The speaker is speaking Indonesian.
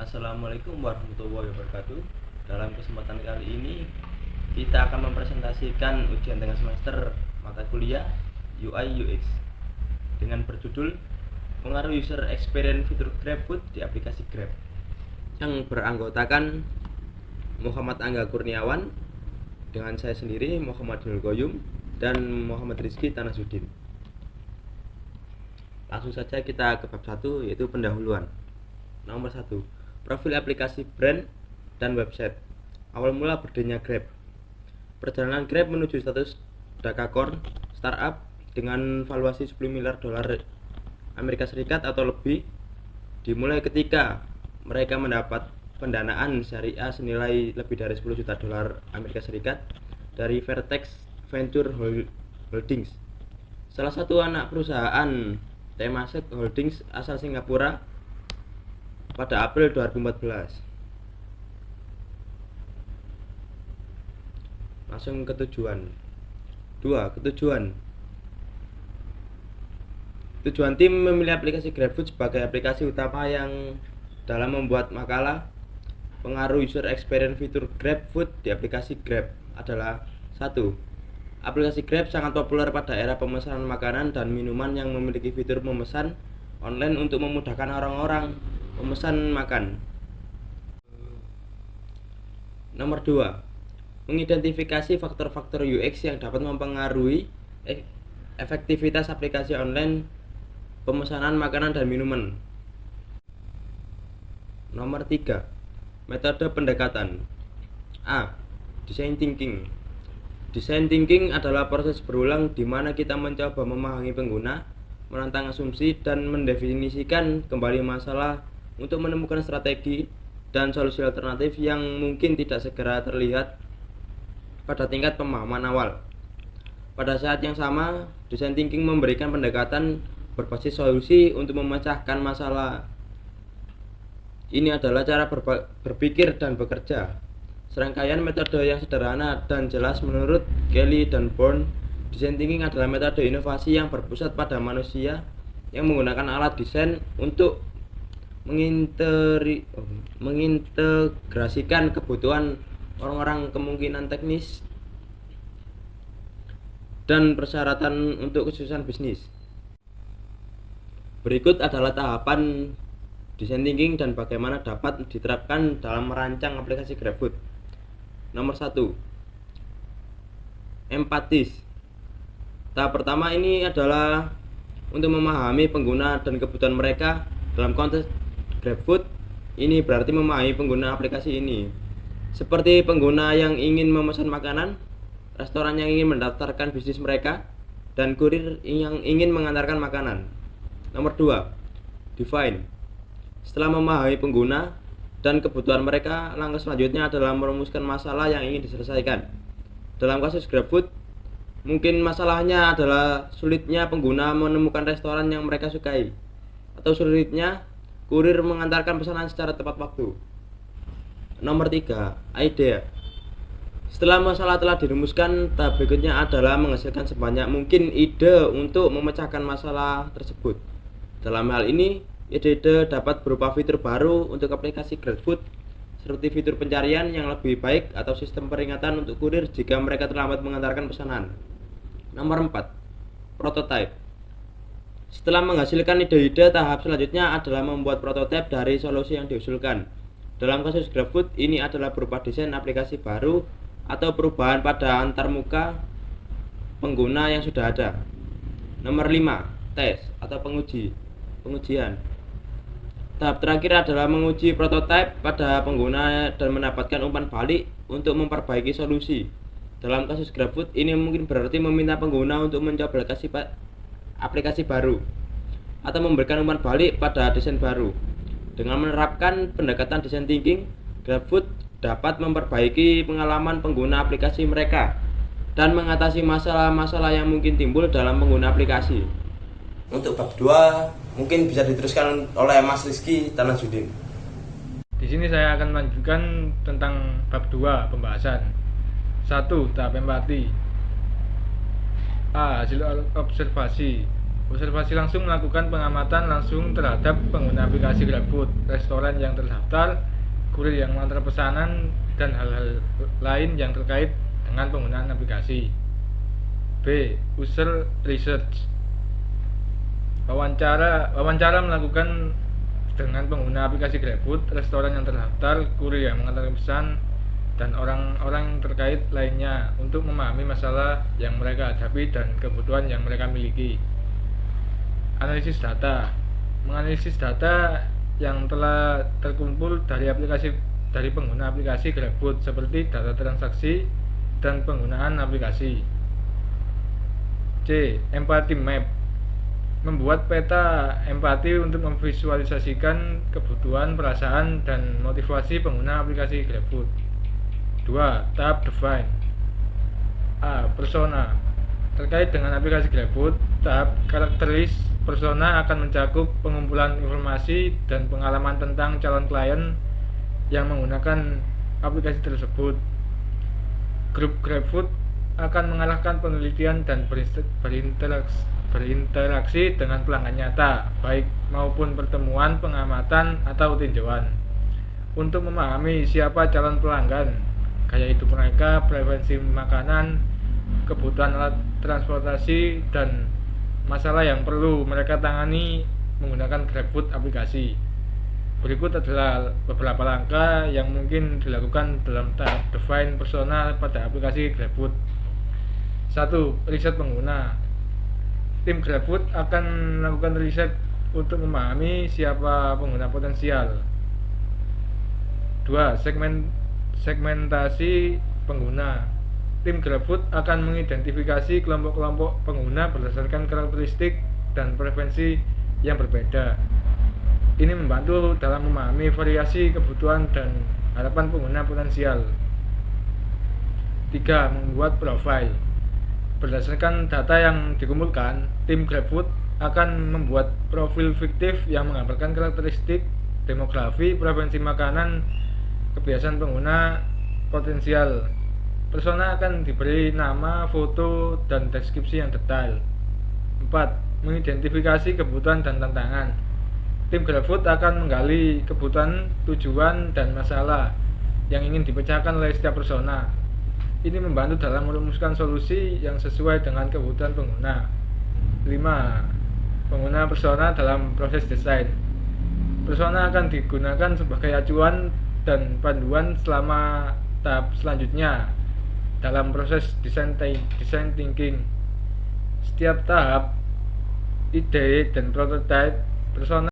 Assalamualaikum warahmatullahi wabarakatuh. Dalam kesempatan kali ini kita akan mempresentasikan ujian tengah semester mata kuliah UI UX dengan berjudul Pengaruh User Experience Fitur GrabFood di aplikasi Grab, yang beranggotakan Muhammad Angga Kurniawan, dengan saya sendiri Muhammad Nul Goyum, dan Muhammad Rizky Tanasuddin. Langsung saja kita ke bab 1, yaitu pendahuluan. Nomor 1, profil aplikasi brand dan website. Awal mula berdirinya Grab. Perjalanan Grab menuju status Dekakorn startup dengan valuasi 10 miliar dolar Amerika Serikat atau lebih dimulai ketika mereka mendapat pendanaan syariah senilai lebih dari 10 juta dolar Amerika Serikat dari Vertex Venture Holdings, salah satu anak perusahaan Temasek Holdings asal Singapura, pada April 2014. Langsung ke tujuan. 2. Ketujuan. Tujuan tim memilih aplikasi GrabFood sebagai aplikasi utama yang dalam membuat makalah pengaruh user experience fitur GrabFood di aplikasi Grab adalah 1. Aplikasi Grab sangat populer pada era pemesanan makanan dan minuman yang memiliki fitur memesan online untuk memudahkan orang-orang memesan makan. Nomor 2. Mengidentifikasi faktor-faktor UX yang dapat mempengaruhi efektivitas aplikasi online pemesanan makanan dan minuman. Nomor 3. Metode pendekatan. A. Design thinking. Design thinking adalah proses berulang di mana kita mencoba memahami pengguna, menantang asumsi, dan mendefinisikan kembali masalah untuk menemukan strategi dan solusi alternatif yang mungkin tidak segera terlihat pada tingkat pemahaman awal. Pada saat yang sama, design thinking memberikan pendekatan berbasis solusi untuk memecahkan masalah. Ini adalah cara berpikir dan bekerja. Serangkaian metode yang sederhana dan jelas menurut Kelly dan Bourne. Design thinking adalah metode inovasi yang berpusat pada manusia yang menggunakan alat desain untuk mengintegrasikan kebutuhan orang-orang, kemungkinan teknis, dan persyaratan untuk kesuksesan bisnis. Berikut adalah tahapan design thinking dan bagaimana dapat diterapkan dalam merancang aplikasi GrabFood. Nomor 1. Empatis. Tahap pertama ini adalah untuk memahami pengguna dan kebutuhan mereka. Dalam konteks GrabFood, ini berarti memahami pengguna aplikasi ini, seperti pengguna yang ingin memesan makanan, restoran yang ingin mendaftarkan bisnis mereka, dan kurir yang ingin mengantarkan makanan. Nomor 2. Define. Setelah memahami pengguna dan kebutuhan mereka, langkah selanjutnya adalah merumuskan masalah yang ingin diselesaikan. Dalam kasus GrabFood, mungkin masalahnya adalah sulitnya pengguna menemukan restoran yang mereka sukai, atau sulitnya kurir mengantarkan pesanan secara tepat waktu. Nomor 3. Idea. Setelah masalah telah dirumuskan, tahap berikutnya adalah menghasilkan sebanyak mungkin ide untuk memecahkan masalah tersebut. Dalam hal ini, ide-ide dapat berupa fitur baru untuk aplikasi GrabFood, seperti fitur pencarian yang lebih baik atau sistem peringatan untuk kurir jika mereka terlambat mengantarkan pesanan. Nomor 4. Prototype. Setelah menghasilkan ide-ide, tahap selanjutnya adalah membuat prototipe dari solusi yang diusulkan. Dalam kasus GrabFood, ini adalah berupa desain aplikasi baru atau perubahan pada antarmuka pengguna yang sudah ada. Nomor 5. Tes atau pengujian. Tahap terakhir adalah menguji prototipe pada pengguna dan mendapatkan umpan balik untuk memperbaiki solusi. Dalam kasus GrabFood, ini mungkin berarti meminta pengguna untuk mencoba aplikasi baru atau memberikan umpan balik pada desain baru. Dengan menerapkan pendekatan design thinking, GrabFood dapat memperbaiki pengalaman pengguna aplikasi mereka dan mengatasi masalah-masalah yang mungkin timbul dalam pengguna aplikasi. Untuk bab 2 mungkin bisa diteruskan oleh Mas Rizky Tanasuddin. Di sini saya akan melanjutkan tentang bab 2 pembahasan. 1. Tahap empati. A. Hasil observasi. Observasi langsung melakukan pengamatan langsung terhadap pengguna aplikasi GrabFood, restoran yang terdaftar, kurir yang mengantar pesanan, dan hal-hal lain yang terkait dengan penggunaan aplikasi. B. User research. Wawancara melakukan dengan pengguna aplikasi GrabFood, restoran yang terdaftar, kurir yang mengantar pesan, dan orang-orang terkait lainnya untuk memahami masalah yang mereka hadapi dan kebutuhan yang mereka miliki. Analisis data. Menganalisis data yang telah terkumpul dari pengguna aplikasi GrabFood seperti data transaksi dan penggunaan aplikasi. C. Empathy map. Membuat peta empati untuk memvisualisasikan kebutuhan, perasaan, dan motivasi pengguna aplikasi GrabFood. 2. Tahap define. A. Persona. Terkait dengan aplikasi GrabFood, tahap karakteris persona akan mencakup pengumpulan informasi dan pengalaman tentang calon klien yang menggunakan aplikasi tersebut. Grup GrabFood akan mengarahkan penelitian dan berinteraksi dengan pelanggan nyata, baik maupun pertemuan, pengamatan, atau tinjauan, untuk memahami siapa calon pelanggan, gaya hidup mereka, preferensi makanan, kebutuhan alat transportasi, dan masalah yang perlu mereka tangani menggunakan GrabFood aplikasi. Berikut adalah beberapa langkah yang mungkin dilakukan dalam tahap define persona pada aplikasi GrabFood. 1. Riset pengguna. Tim GrabFood akan melakukan riset untuk memahami siapa pengguna potensial. 2. Segmentasi pengguna. Tim GrabFood akan mengidentifikasi kelompok-kelompok pengguna berdasarkan karakteristik dan preferensi yang berbeda. Ini membantu dalam memahami variasi kebutuhan dan harapan pengguna potensial. 3. Membuat profil. Berdasarkan data yang dikumpulkan, tim GrabFood akan membuat profil fiktif yang menggambarkan karakteristik, demografi, preferensi makanan, kebiasaan pengguna potensial. Persona akan diberi nama, foto, dan deskripsi yang detail. 4. Mengidentifikasi kebutuhan dan tantangan. Tim GrabFood akan menggali kebutuhan, tujuan, dan masalah yang ingin dipecahkan oleh setiap persona. Ini membantu dalam merumuskan solusi yang sesuai dengan kebutuhan pengguna. 5. Pengguna persona dalam proses desain. Persona akan digunakan sebagai acuan dan panduan selama tahap selanjutnya dalam proses design thinking. Setiap tahap, ide, dan prototype persona